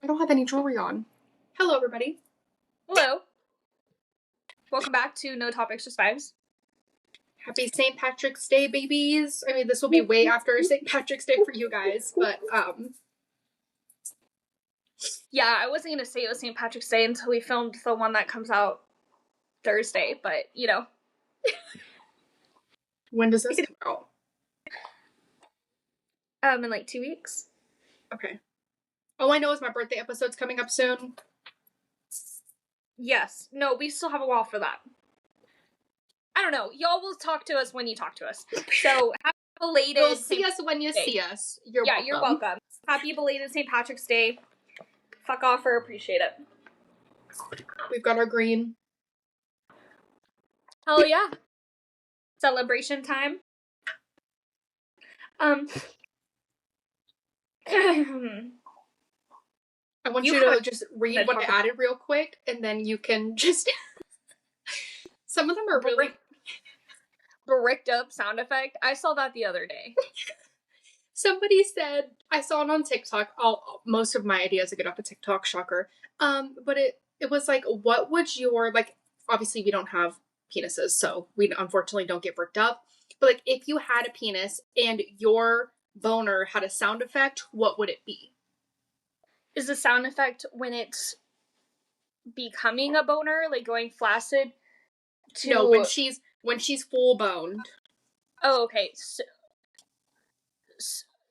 I don't have any jewelry on. Hello, everybody. Hello. Welcome back to No Topics, Just Vibes. Happy St. Patrick's Day, babies. I mean, this will be way after St. Patrick's Day for you guys, but, Yeah, I wasn't going to say it was St. Patrick's Day until we filmed the one that comes out Thursday, but, you know. When does this come out? In like 2 weeks. Okay. All I know is my birthday episode's coming up soon. Yes. No, we still have a while for that. I don't know. Y'all will talk to us when you talk to us. So, happy belated You'll see us when you see us. You're welcome. You're welcome. Happy belated St. Patrick's Day. Fuck off or appreciate it. We've got our green. Hell yeah. Celebration time. I want you to just read what I added real quick, and then you can just... Some of them are really... bricked up sound effect. I saw that the other day. Somebody said, I saw it on TikTok. Most of my ideas I get off of TikTok, shocker. But it was like, what would your, like, obviously we don't have penises, so we unfortunately don't get bricked up. But like, if you had a penis and your boner had a sound effect, what would it be? Is the sound effect when it's becoming a boner, like going flaccid? No, when she's full boned. Oh, okay. So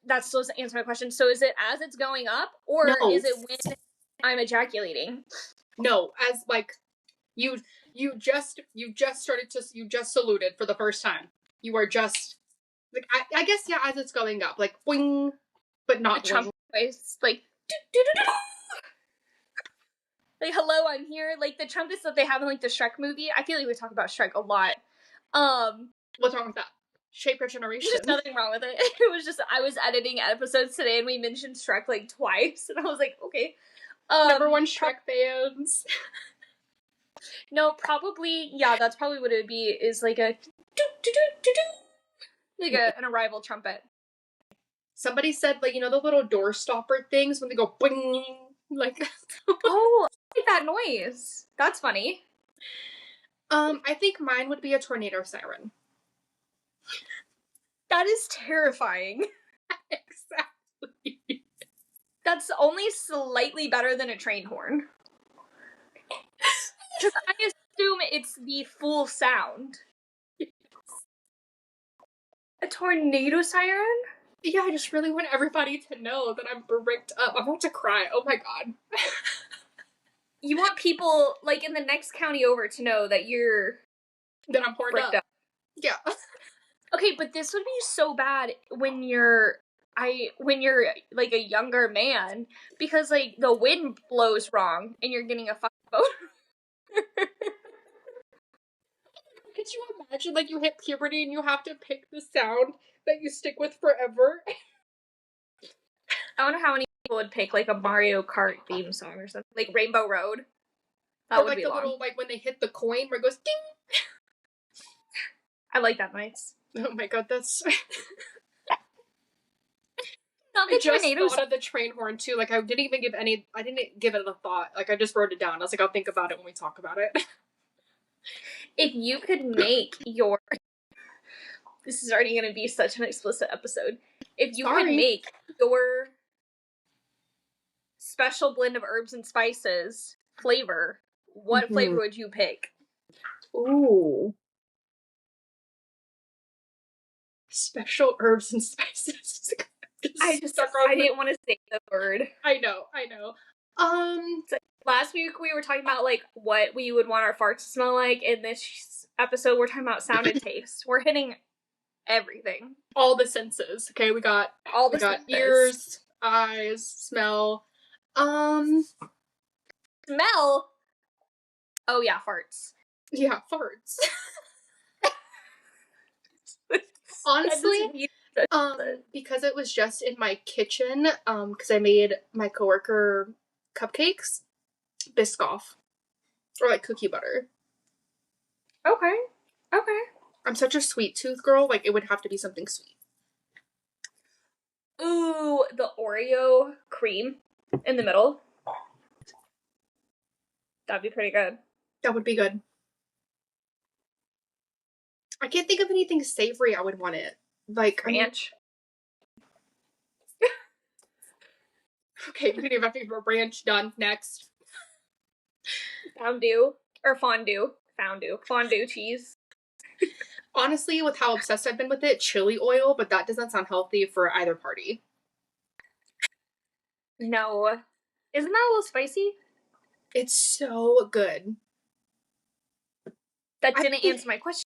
that still doesn't answer my question. So is it as it's going up, or is it when I'm ejaculating? No, as like you just saluted for the first time. You are just like I guess yeah, as it's going up, like boing, but not the Trump voice, like like hello, I'm here. Like the trumpets that they have in like the Shrek movie. I feel like we talk about Shrek a lot. What's wrong with that? Shape your generation. There's nothing wrong with it. It was just I was editing episodes today and we mentioned Shrek like twice, and I was like, okay. Number one Shrek fans. No, probably yeah. That's probably what it would be. Is like a like an arrival trumpet. Somebody said like the little door stopper things when they go boing like. Oh, I like that noise. That's funny. I think mine would be a tornado siren. That is terrifying. Exactly. That's only slightly better than a train horn. Because I assume it's the full sound. Yes. A tornado siren? Yeah, I just really want everybody to know that I'm bricked up. I'm about to cry. Oh my god. You want people, like, in the next county over to know that that I'm horned up. Yeah. Okay, but this would be so bad when you're like a younger man, because like the wind blows wrong and you're getting a fucking boner. Could you imagine like you hit puberty and you have to pick the sound that you stick with forever? I wonder how many people would pick like a Mario Kart theme song or something, like Rainbow Road. That or would like be the long. Little like when they hit the coin where it goes ding. I like that noise. Oh my god, that's. Not the I just tornadoes. thought of the train horn too. Like I didn't give it a thought. Like I just wrote it down. I was like, I'll think about it when we talk about it. If you could make your, this is already going to be such an explicit episode. If you could make your special blend of herbs and spices flavor, what flavor would you pick? Ooh. Special herbs and spices. I didn't want to say the word. I know. So last week we were talking about like what we would want our farts to smell like. In this episode, we're talking about sound and taste. We're hitting everything. All the senses. Okay, we got ears, eyes, smell. Smell. Oh yeah, farts. Yeah, farts. Honestly, because it was just in my kitchen, because I made my coworker cupcakes, Biscoff, or like cookie butter. Okay. I'm such a sweet tooth girl, like it would have to be something sweet. Ooh, the Oreo cream in the middle. That'd be pretty good. That would be good. I can't think of anything savory I would want it. Like, Ranch. Okay, we need to ranch done next. Fondue. Or fondue. Fondue cheese. Honestly, with how obsessed I've been with it, chili oil, but that doesn't sound healthy for either party. No. Isn't that a little spicy? It's so good. That didn't answer my question.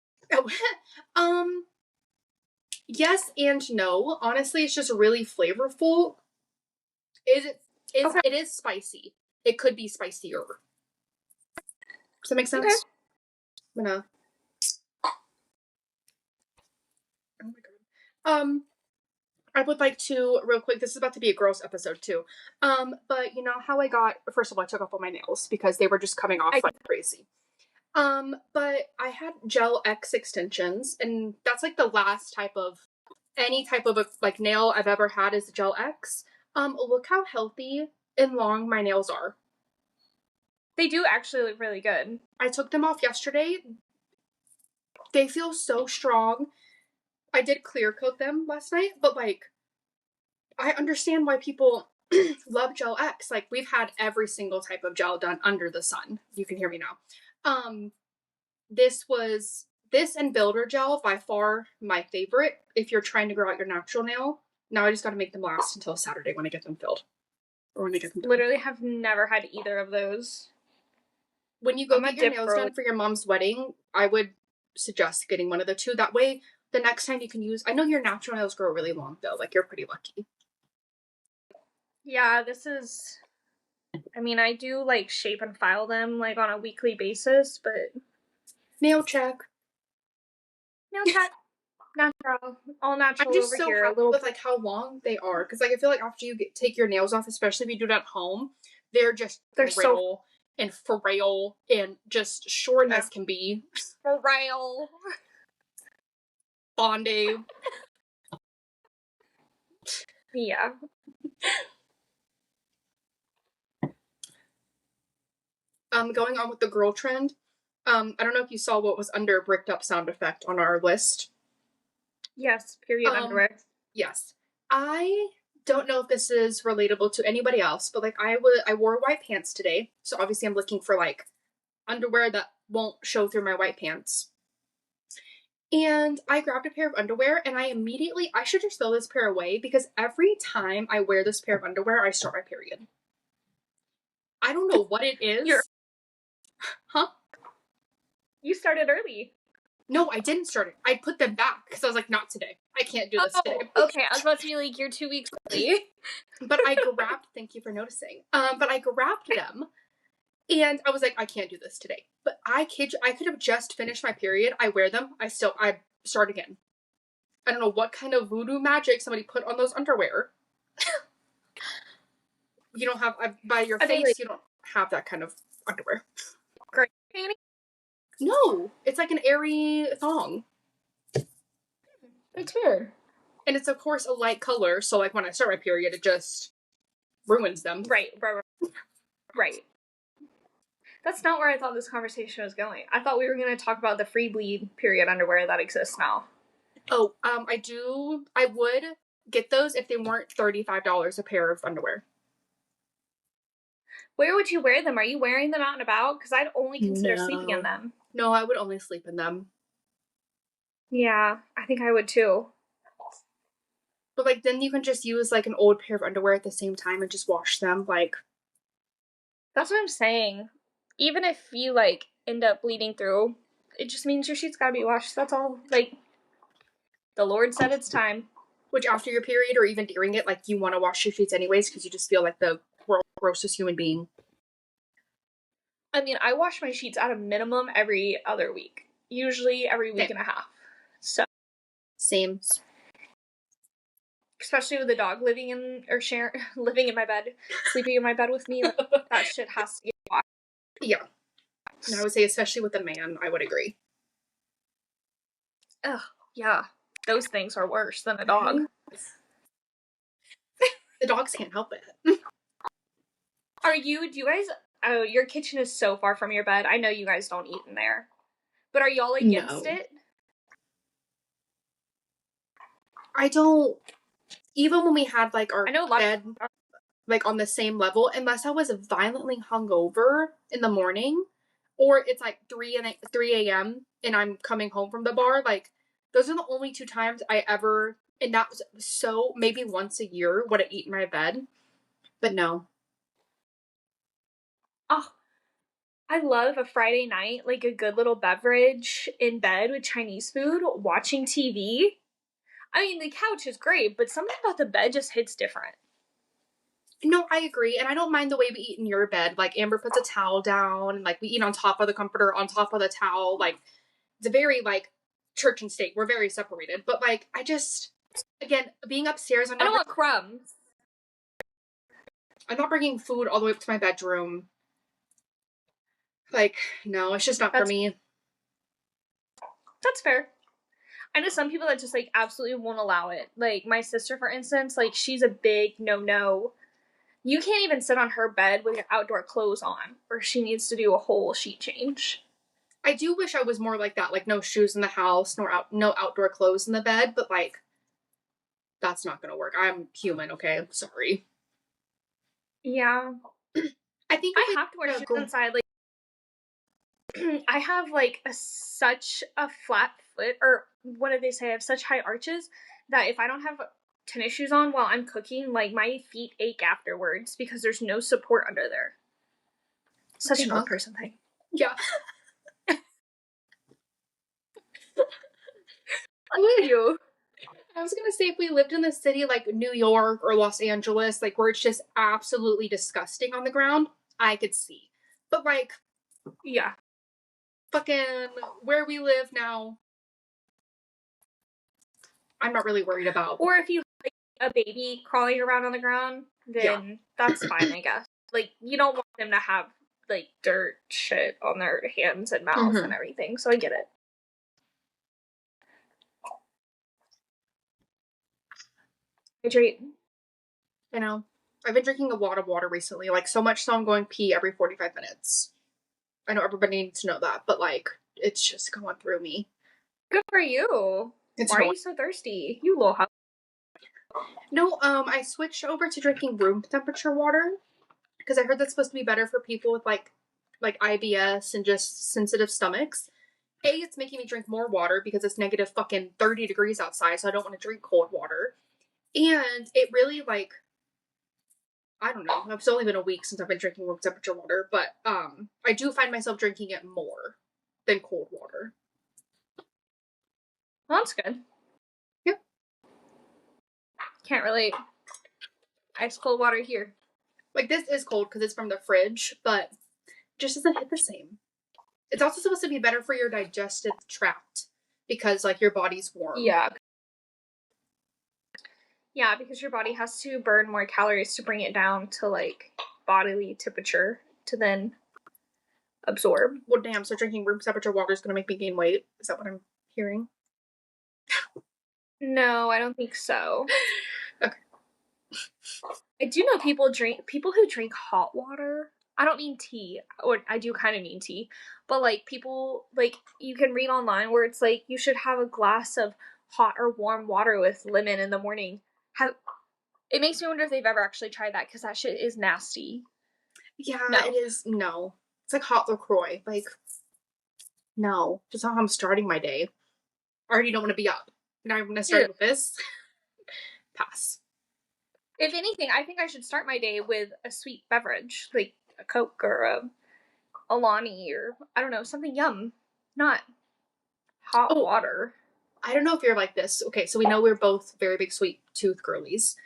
Yes and no. Honestly, it's just really flavorful. It is spicy. It could be spicier. Does that make sense? Okay. I'm gonna. Oh my god. I would like to real quick. This is about to be a gross episode too. But you know how I got. First of all, I took off all my nails because they were just coming off like crazy. But I had Gel X extensions, and that's like the last type of any type of like nail I've ever had is Gel X. Look how healthy and long my nails are. They do actually look really good. I took them off yesterday. They feel so strong. I did clear coat them last night, but like, I understand why people love Gel X. Like, we've had every single type of gel done under the sun. You can hear me now. This and Builder Gel by far my favorite if you're trying to grow out your natural nail. Now I just gotta make them last until Saturday when I get them filled. Or when I get them done. Literally have never had either of those. When you go get your nails done for your mom's wedding, I would suggest getting one of the two. That way, the next time you can use... I know your natural nails grow really long, though. Like, you're pretty lucky. Yeah, this is... I mean, I do, like, shape and file them, like, on a weekly basis, but... Nail check. Nail check. Natural. All natural I'm just over so here. happy with, like, how long they are. Because, like, I feel like after you take your nails off, especially if you do it at home, they're so... and frail and just short as can be. Frail. Fondue. Yeah. Going on with the girl trend. I don't know if you saw what was under bricked up sound effect on our list. Yes, period underwear. Yes. I don't know if this is relatable to anybody else, but like I wore white pants today, so obviously I'm looking for like underwear that won't show through my white pants. And I grabbed a pair of underwear and I should just throw this pair away because every time I wear this pair of underwear, I start my period. I don't know what it is. Huh? You started early. No, I didn't start it. I put them back because I was like, not today. I can't do this today. Okay, I was about to be like, you're 2 weeks early. But I grabbed, thank you for noticing. But I grabbed them and I was like, I can't do this today. But I kid you, I could have just finished my period. I wear them. I start again. I don't know what kind of voodoo magic somebody put on those underwear. You don't have, by your face, you don't have that kind of underwear. Great panty? No, it's like an airy thong. It's weird. And it's, of course, a light color, so, like, when I start my period, it just ruins them. Right. That's not where I thought this conversation was going. I thought we were going to talk about the free bleed period underwear that exists now. Oh, I would get those if they weren't $35 a pair of underwear. Where would you wear them? Are you wearing them out and about? Because I'd only consider sleeping in them. No, I would only sleep in them. Yeah, I think I would too. But, like, then you can just use, like, an old pair of underwear at the same time and just wash them, like... That's what I'm saying. Even if you, like, end up bleeding through, it just means your sheets gotta be washed. That's all. Like, the Lord said it's time. Which, after your period or even during it, like, you want to wash your sheets anyways because you just feel like the world's grossest human being. I mean, I wash my sheets at a minimum every other week. Usually every week and a half. So. Same. Especially with the dog living in my bed, sleeping in my bed with me. That shit has to get washed. Yeah. And I would say, especially with a man, I would agree. Ugh, yeah. Those things are worse than a dog. The dogs can't help it. Do you guys Oh, your kitchen is so far from your bed. I know you guys don't eat in there. But are y'all against No. it? I don't, even when we had like our I know a lot bed like on the same level, unless I was violently hungover in the morning, or it's like 3 a.m. and I'm coming home from the bar. Like, those are the only two times I ever, and that was so maybe once a year, would I eat in my bed. But no. Oh, I love a Friday night, like a good little beverage in bed with Chinese food, watching TV. I mean, the couch is great, but something about the bed just hits different. No, I agree. And I don't mind the way we eat in your bed. Like, Amber puts a towel down, and like we eat on top of the comforter, on top of the towel. Like, it's a very like church and state. We're very separated. But like, I just, again, being upstairs, I don't want crumbs. I'm not bringing food all the way up to my bedroom. Like, no, it's just not for That's me. that's fair. I know some people that just like absolutely won't allow it. Like my sister, for instance, like she's a big no. You can't even sit on her bed with your outdoor clothes on, or she needs to do a whole sheet change. I do wish I was more like that. Like, no shoes in the house, no outdoor clothes in the bed. But like, that's not gonna work. I'm human. Okay, sorry. Yeah, I think if I we have to wear shoes go, inside. Like I have like such a flat foot, or what do they say? I have such high arches that if I don't have tennis shoes on while I'm cooking, like my feet ache afterwards because there's no support under there. Such okay, an old well, person thing. yeah. You. I was gonna say if we lived in the city like New York or Los Angeles, like where it's just absolutely disgusting on the ground, I could see. But like Yeah. fucking where we live now, I'm not really worried about. Or if you have like, a baby crawling around on the ground, Yeah. then that's fine, I guess. Like you don't want them to have like dirt shit on their hands and mouth and Mm-hmm. everything. So I get it. Hydrate. You know, I've been drinking a lot of water recently, like so much so I'm going pee every 45 minutes. I know everybody needs to know that, but like it's just going through me. Good for you. It's Why are annoying. you so thirsty? You little No, I switched over to drinking room temperature water because I heard that's supposed to be better for people with like IBS and just sensitive stomachs. A, it's making me drink more water because it's negative fucking 30 degrees outside, so I don't want to drink cold water. And it really like I don't know. It's only been a week since I've been drinking room temperature water, but I do find myself drinking it more than cold water. Well, that's good. Yep. Can't relate. Ice cold water here. Like this is cold because it's from the fridge, but just doesn't hit the same. It's also supposed to be better for your digestive tract because like your body's warm. Yeah. Yeah, because your body has to burn more calories to bring it down to like bodily temperature to then absorb. Well, damn. So drinking room temperature water is gonna make me gain weight. Is that what I'm hearing? No, I don't think so. Okay. I do know people who drink hot water. I don't mean tea, or I do kind of mean tea, but like people like you can read online where it's like you should have a glass of hot or warm water with lemon in the morning. Have It makes me wonder if they've ever actually tried that because that shit is nasty. Yeah, it No. is. No, it's like hot LaCroix. Like, no, just not how I'm starting my day. I already don't want to be up. Now I'm gonna start Ew. with this. Pass. If anything, I think I should start my day with a sweet beverage, like a Coke or a Alani or I don't know, something yum. Not hot Oh, water. I don't know if you're like this. Okay, so we know we're both very big sweet tooth girlies.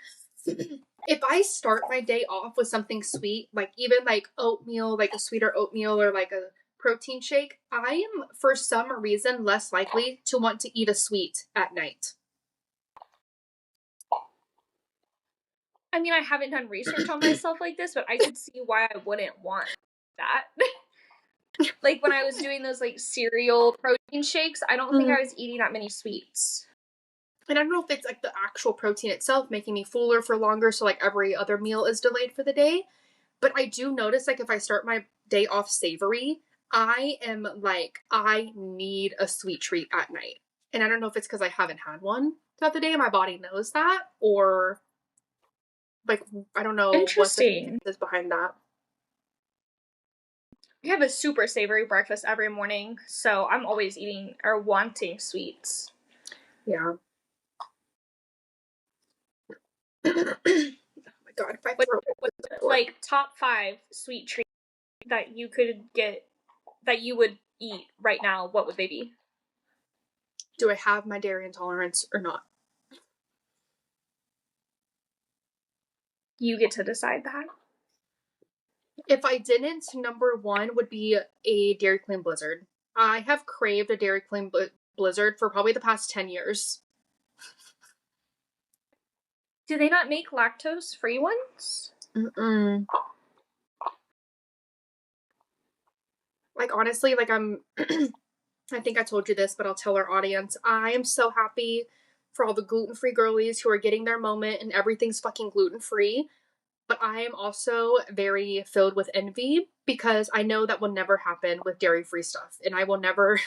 If I start my day off with something sweet, like even like oatmeal, like a sweeter oatmeal or like a protein shake, I am for some reason less likely to want to eat a sweet at night. I mean, I haven't done research on myself like this, but I could see why I wouldn't want that. Like when I was doing those like cereal protein shakes, I don't think I was eating that many sweets. And I don't know if it's like the actual protein itself making me fuller for longer, so like every other meal is delayed for the day. But I do notice, like, if I start my day off savory, I am like, I need a sweet treat at night. And I don't know if it's because I haven't had one throughout the day and my body knows that, or like, I don't know what the Interesting. is behind that. I have a super savory breakfast every morning, so I'm always eating or wanting sweets. Yeah. Oh my god, if I throw like top 5 sweet treats that you could get that you would eat right now, what would they be? Do I have my dairy intolerance or not? You get to decide that. If I didn't, number 1 would be a Dairy Queen Blizzard. I have craved a Dairy Queen Blizzard for probably the past 10 years. Do they not make lactose-free ones? Mm-mm. Like, honestly, like, I think I told you this, but I'll tell our audience. I am so happy for all the gluten-free girlies who are getting their moment and everything's fucking gluten-free. But I am also very filled with envy because I know that will never happen with dairy-free stuff. And I will never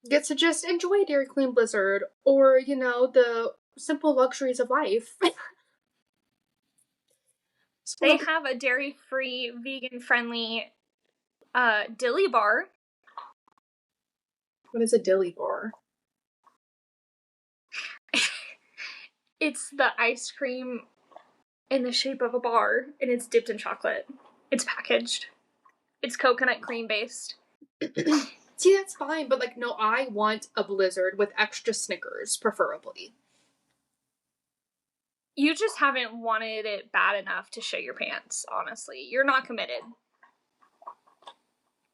get to just enjoy Dairy Queen Blizzard or, you know, the simple luxuries of life. They have a dairy-free, vegan-friendly dilly bar. What is a dilly bar? It's the ice cream in the shape of a bar, and it's dipped in chocolate. It's packaged. It's coconut cream based. See, that's fine, but like, no, I want a Blizzard with extra Snickers, preferably. You just haven't wanted it bad enough to shit your pants, honestly. You're not committed.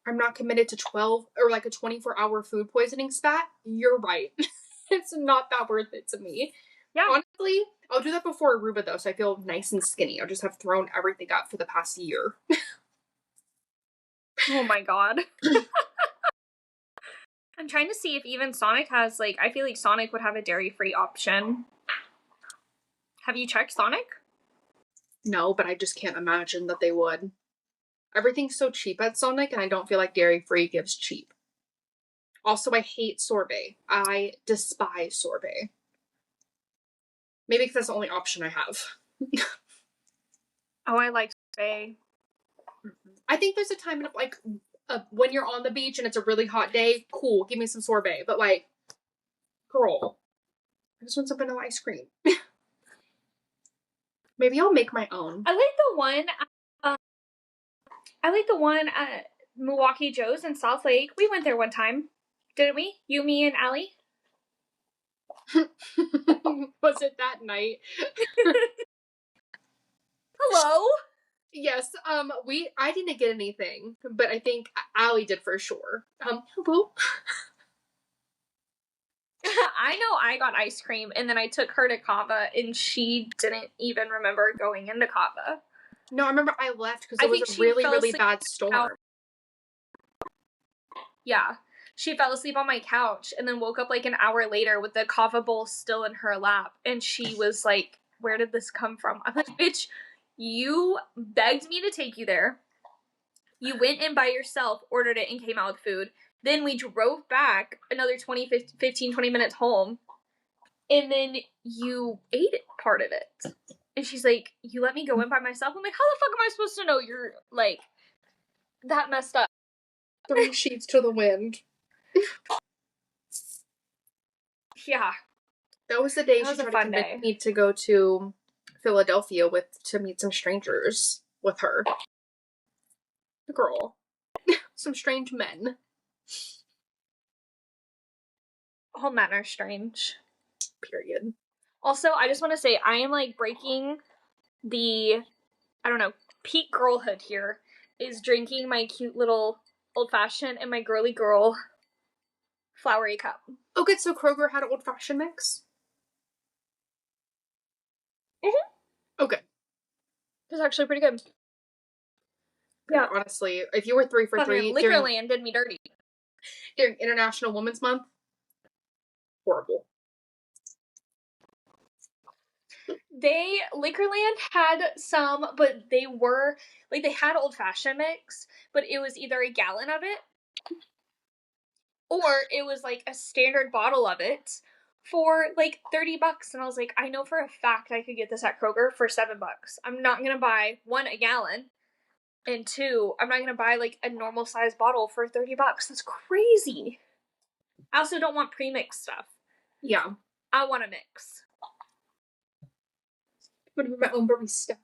I'm not committed to 12 or like a 24-hour food poisoning spat. You're right. It's not that worth it to me. Yeah. Honestly, I'll do that before Aruba though, so I feel nice and skinny. I'll just have thrown everything up for the past year. Oh my god. I'm trying to see if even Sonic has, like, I feel like Sonic would have a dairy-free option. Have you checked Sonic? No, but I just can't imagine that they would. Everything's so cheap at Sonic, and I don't feel like dairy-free gives cheap. Also, I hate sorbet. I despise sorbet. Maybe because that's the only option I have. Oh, I like sorbet. I think there's a time like when you're on the beach and it's a really hot day, cool, give me some sorbet. But like, girl, I just want some vanilla ice cream. Maybe I'll make my own. I like the one at Milwaukee Joe's in South Lake. We went there one time, didn't we? You, me, and Allie. Was it that night? Hello. Yes. I didn't get anything, but I think Allie did for sure. Hello. I know I got ice cream, and then I took her to Kava, and she didn't even remember going into Kava. No, I remember I left because it was a really, really bad storm. Yeah. She fell asleep on my couch and then woke up like an hour later with the kava bowl still in her lap. And she was like, where did this come from? I'm like, bitch, you begged me to take you there. You went in by yourself, ordered it, and came out with food. Then we drove back another 15, 20 minutes home. And then you ate part of it. And she's like, you let me go in by myself? I'm like, how the fuck am I supposed to know you're, like, that messed up? 3 sheets to the wind. Yeah. That was the day she tried to convince me to go to Philadelphia to meet some strangers with her. The girl. Some strange men. All men are strange. Period. Also, I just want to say, I am, like, breaking the, I don't know, peak girlhood here, is drinking my cute little old-fashioned in my girly girl flowery cup. Oh, good. So Kroger had an old-fashioned mix? Mm-hmm. Okay. It was actually pretty good. Yeah. Honestly, if you were 3 for 3 Liquorland did me dirty. During International Women's Month, horrible. Liquorland had some, but they were, like, they had old fashioned mix, but it was either a gallon of it, or it was like a standard bottle of it for like $30. And I was like, I know for a fact I could get this at Kroger for $7. I'm not gonna buy one, a gallon, and two, I'm not gonna buy like a normal size bottle for $30. That's crazy. I also don't want pre-mixed stuff. Yeah. I want a mix. What about my own barista?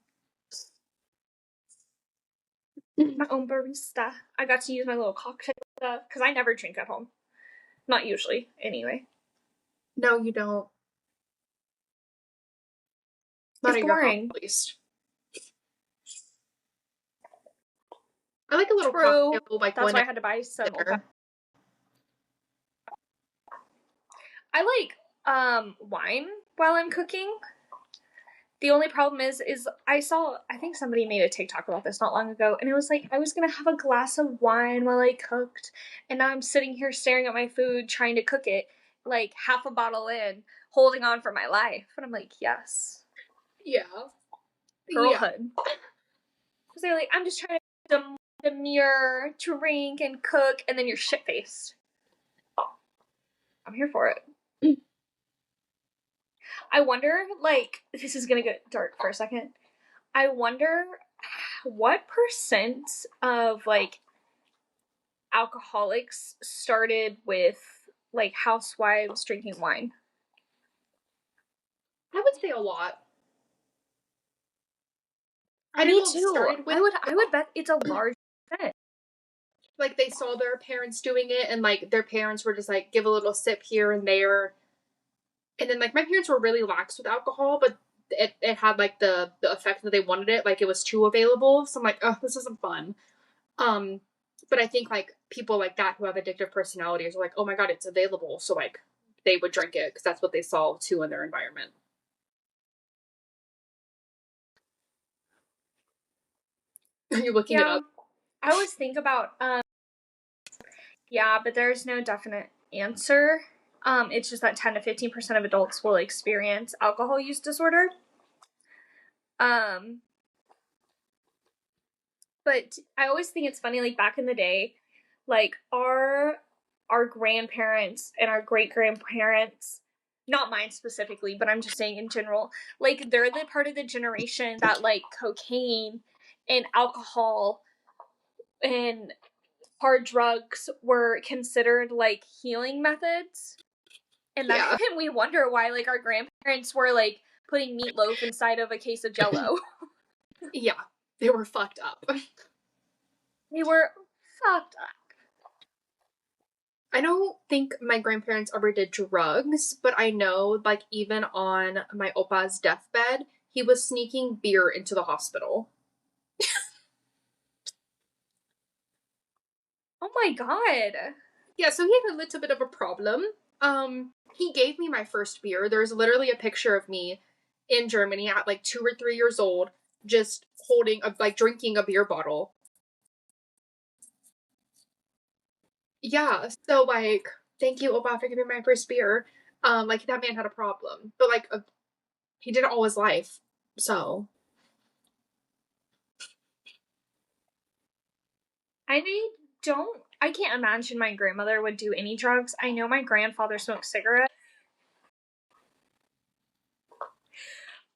My own barista. I got to use my little cocktail stuff because I never drink at home. Not usually, anyway. No, you don't. Not It's at your house, boring. at least. I like a little True. cocktail, like that's why I had to buy some. I like wine while I'm cooking. The only problem is I think somebody made a TikTok about this not long ago, and it was like I was gonna have a glass of wine while I cooked, and now I'm sitting here staring at my food trying to cook it, like half a bottle in, holding on for my life. And I'm like, yes. Yeah. Girlhood. Because they're like, I'm just trying to demure, drink, and cook, and then you're shit-faced. I'm here for it. I wonder, like, this is gonna get dark for a second. I wonder what percent of, like, alcoholics started with, like, housewives drinking wine. I would say a lot. Me too. I would bet it's a large percent. Like, they saw their parents doing it, and, like, their parents were just, like, give a little sip here and there. And then, like, my parents were really lax with alcohol, but it had, like, the effect that they wanted it. Like, it was too available. So I'm like, oh, this isn't fun. But I think, like, people like that who have addictive personalities are like, oh my god, it's available. So, like, they would drink it because that's what they saw, too, in their environment. Are you looking it up? I always think about, yeah, but there's no definite answer. It's just that 10 to 15% of adults will experience alcohol use disorder. But I always think it's funny, like, back in the day, like, our grandparents and our great-grandparents, not mine specifically, but I'm just saying in general, like, they're the part of the generation that, like, cocaine and alcohol and hard drugs were considered, like, healing methods. And then we wonder why, like, our grandparents were, like, putting meatloaf inside of a case of Jell-O. Yeah, they were fucked up. They were fucked up. I don't think my grandparents ever did drugs, but I know, like, even on my opa's deathbed, he was sneaking beer into the hospital. Oh my god. Yeah, so he had a little bit of a problem. He gave me my first beer. There's literally a picture of me in Germany at like 2 or 3 years old, just holding drinking a beer bottle. Yeah, so like, thank you, Opa, for giving me my first beer. Like, that man had a problem, but like, he did it all his life, so. I can't imagine my grandmother would do any drugs. I know my grandfather smoked cigarettes.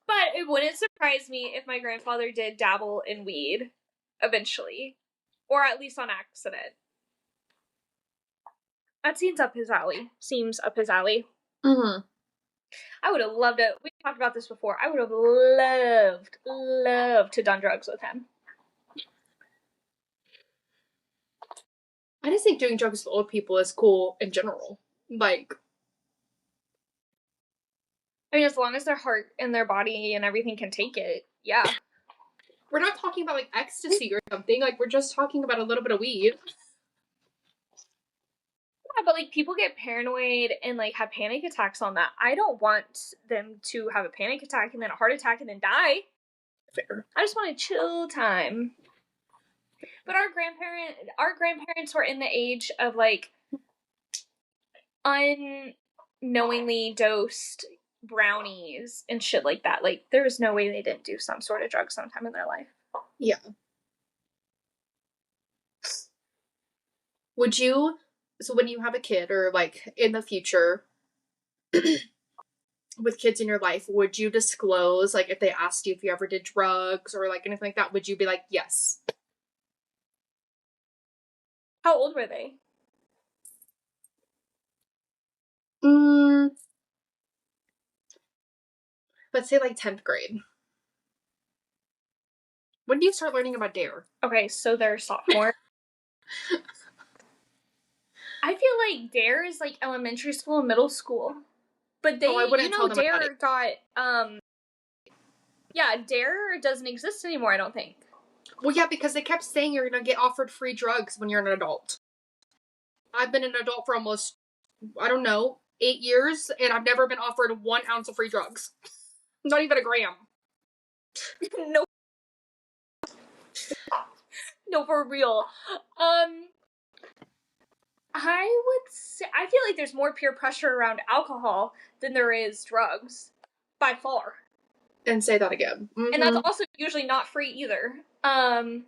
But it wouldn't surprise me if my grandfather did dabble in weed eventually. Or at least on accident. That seems up his alley. Mm-hmm. I would have loved it. We talked about this before. I would have loved to done drugs with him. I just think doing drugs with old people is cool in general. Like, I mean, as long as their heart and their body and everything can take it, yeah. We're not talking about, like, ecstasy or something. Like, we're just talking about a little bit of weed. Yeah, but, like, people get paranoid and, like, have panic attacks on that. I don't want them to have a panic attack and then a heart attack and then die. Fair. I just want a chill time. But our grandparents were in the age of, like, unknowingly dosed brownies and shit like that. Like, there was no way they didn't do some sort of drug sometime in their life. Yeah. Would you, so when you have a kid or like in the future with kids in your life, would you disclose, like if they asked you if you ever did drugs or like anything like that, would you be like, yes? How old were they? Mm, let's say like 10th grade. When do you start learning about DARE? Okay, so they're sophomore. I feel like DARE is like elementary school and middle school. But they, I wouldn't tell them DARE got, yeah, DARE doesn't exist anymore, I don't think. Well, yeah, because they kept saying you're going to get offered free drugs when you're an adult. I've been an adult for almost, I don't know, 8 years, and I've never been offered 1 ounce of free drugs. Not even a gram. No. No, for real. I would say, I feel like there's more peer pressure around alcohol than there is drugs. By far. And say that again. Mm-hmm. And that's also usually not free either. I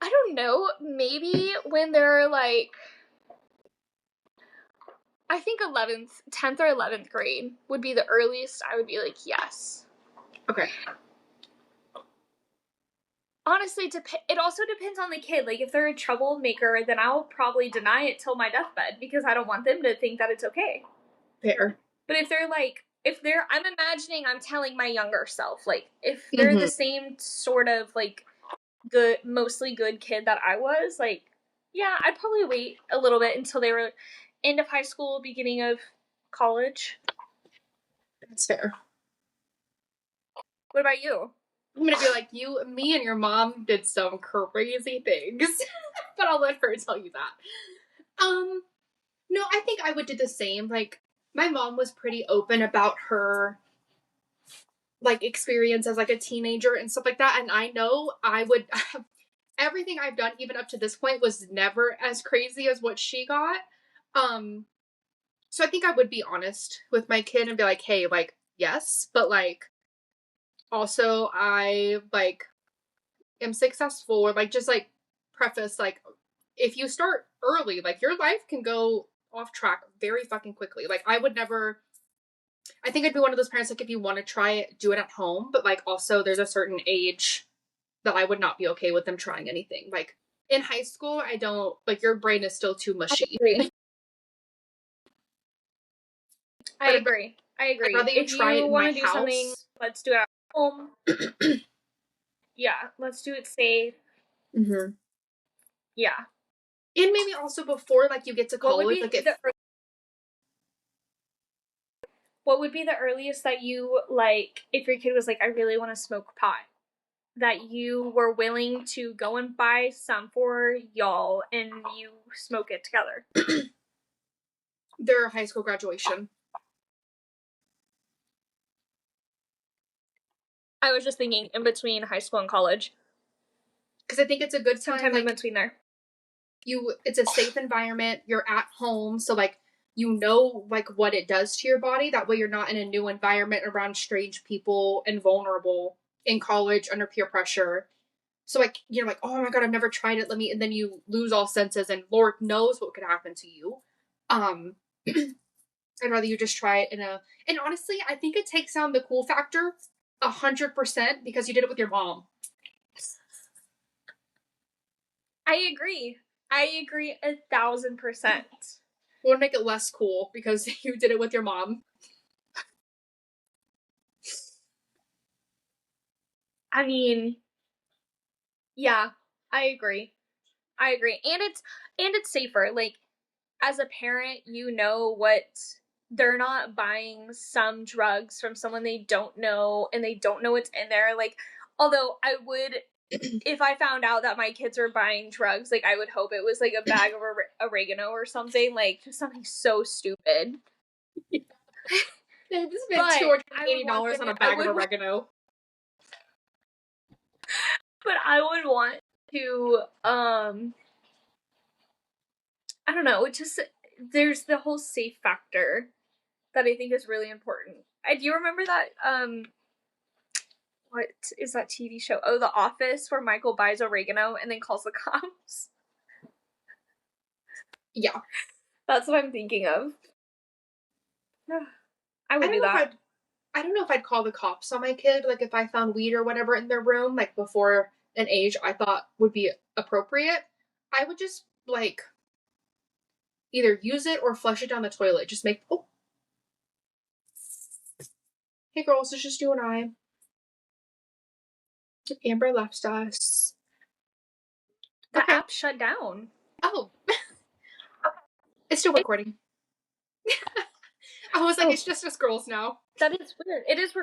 don't know, maybe when they're like, I think 10th or 11th grade would be the earliest I would be like, yes. Okay. Honestly, it also depends on the kid. Like, if they're a troublemaker, then I'll probably deny it till my deathbed because I don't want them to think that it's okay. Fair. But if they're like, I'm imagining I'm telling my younger self, like, if they're the same sort of, like, good, mostly good kid that I was, like, yeah, I'd probably wait a little bit until they were end of high school, beginning of college. That's fair. What about you? I'm gonna be like, me and your mom did some crazy things. But I'll let her tell you that. No, I think I would do the same. Like, my mom was pretty open about her, like, experience as, like, a teenager and stuff like that. And I know I would, everything I've done, even up to this point, was never as crazy as what she got. So I think I would be honest with my kid and be like, hey, like, yes, but, like, also I, like, am successful, or, like, just, like, preface, like, if you start early, like, your life can go off track very fucking quickly. Like, I would never, I think I'd be one of those parents, like, if you want to try it, do it at home, but, like, also there's a certain age that I would not be okay with them trying anything. Like, in high school, I don't, like, your brain is still too mushy. I agree. I'd rather you try it in my house. Something, let's do it at home. Yeah, let's do it safe. Mm-hmm. Yeah. And maybe also before, like, you get to college, what would be the earliest that you, like, if your kid was like, I really want to smoke pot, that you were willing to go and buy some for y'all and you smoke it together? Their high school graduation. I was just thinking in between high school and college. Because I think it's a good time. Sometime in between there. It's a safe environment. You're at home. So, like, you know, like, what it does to your body. That way you're not in a new environment around strange people and vulnerable in college under peer pressure. So, like, you're like, oh my God, I've never tried it. And then you lose all senses and Lord knows what could happen to you. I'd rather you just try it and honestly, I think it takes down the cool factor 100% because you did it with your mom. I agree 1,000%. It would make it less cool because you did it with your mom. I mean, yeah, I agree. And it's safer. Like, as a parent, you know what, they're not buying some drugs from someone they don't know and they don't know what's in there. Like, although I would, if I found out that my kids were buying drugs, like, I would hope it was like a bag of oregano or something, like, just something so stupid. Yeah. They just spent $280 on a bag of oregano. But I would want to, I don't know, it just, there's the whole safe factor that I think is really important. Do you remember that, what is that TV show? Oh, The Office, where Michael buys oregano and then calls the cops? Yeah. That's what I'm thinking of. I I would don't do know if that. I don't know if I'd call the cops on my kid, like if I found weed or whatever in their room, like before an age I thought would be appropriate. I would just like either use it or flush it down the toilet. Just make, oh, hey girls, it's just you and I. Amber left us. The Okay. app shut down. Oh, it's still recording. I was like, Oh, it's just us girls now. that is weird. It is.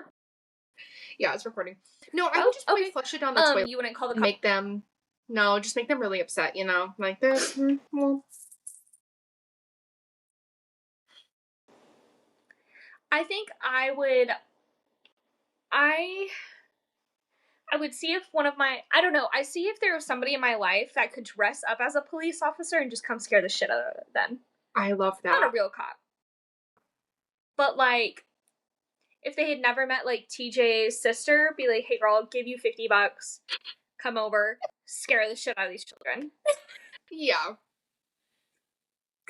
Yeah, it's recording. No, I would Oh, just probably okay. flush it down the toilet You wouldn't call the and cops? make them, no, just make them really upset, you know? Like this. Well, I think I would. I I would see if one of my, I don't know, I see if there was somebody in my life that could dress up as a police officer and just come scare the shit out of them. I love Not a that. real cop. But like, if they had never met like TJ's sister, be like, hey girl, I'll give you $50, come over, scare the shit out of these children. Yeah.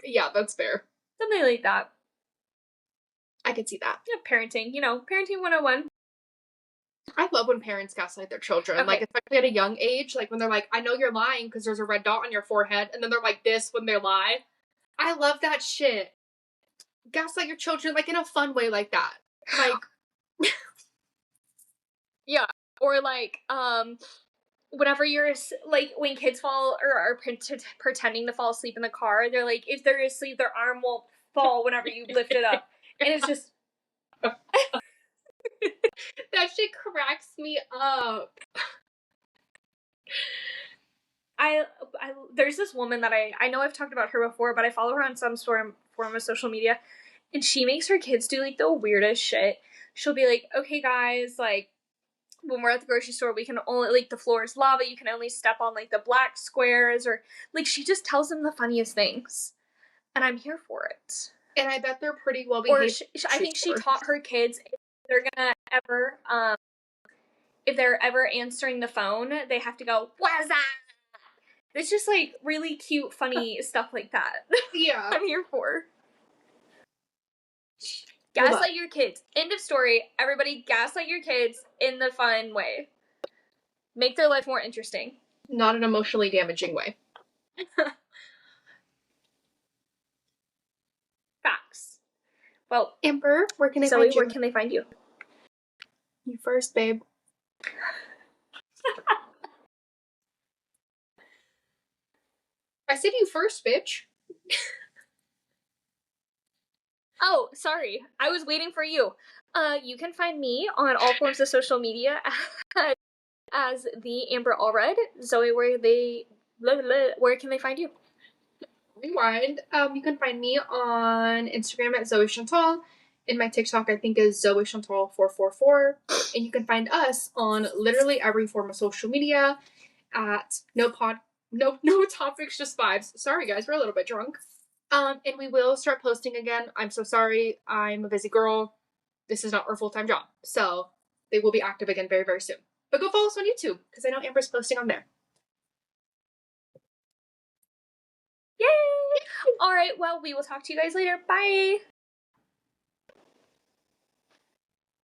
Yeah, that's fair. Something like that. I could see that. Yeah, parenting, parenting 101. I love when parents gaslight their children, like Okay. especially at a young age, like when they're like, "I know you're lying because there's a red dot on your forehead," and then they're like this when they lie. I love that shit. Gaslight your children like in a fun way, like that. Like, Yeah. Or like, whenever you're like, when kids fall or are pretending to fall asleep in the car, they're like, if they're asleep, their arm won't fall whenever you lift it up, and it's just that shit cracks me up. I there's this woman that I know I've talked about her before, but I follow her on some form of social media, and she makes her kids do like the weirdest shit. She'll be like, okay guys, like, when we're at the grocery store, we can only, like, the floor is lava, you can only step on like the black squares, or like, she just tells them the funniest things, and I'm here for it. And I bet they're pretty well Or behaved. I think she taught her kids, if they're gonna ever if they're ever answering the phone, they have to go, what's that? It's just like really cute, funny stuff like that. Yeah. I'm here for. Gaslight your kids. End of story. Everybody gaslight your kids in the fun way. Make their life more interesting. Not an emotionally damaging way. Facts. Well, Amber, where can I Zoe, find you? where can they find you? You first, babe. I said you first, bitch. Oh, sorry. I was waiting for you. You can find me on all forms of social media as the Amber Allred. Zoe, where can they find you? Rewind. You can find me on Instagram at Zoe Chantal. And my TikTok, I think, is Zoe Chantal 444. And you can find us on literally every form of social media at no topics, just vibes. Sorry guys, we're a little bit drunk. And we will start posting again. I'm so sorry. I'm a busy girl. This is not our full-time job. So they will be active again very, very soon. But go follow us on YouTube because I know Amber's posting on there. Yay! All right, well, we will talk to you guys later. Bye!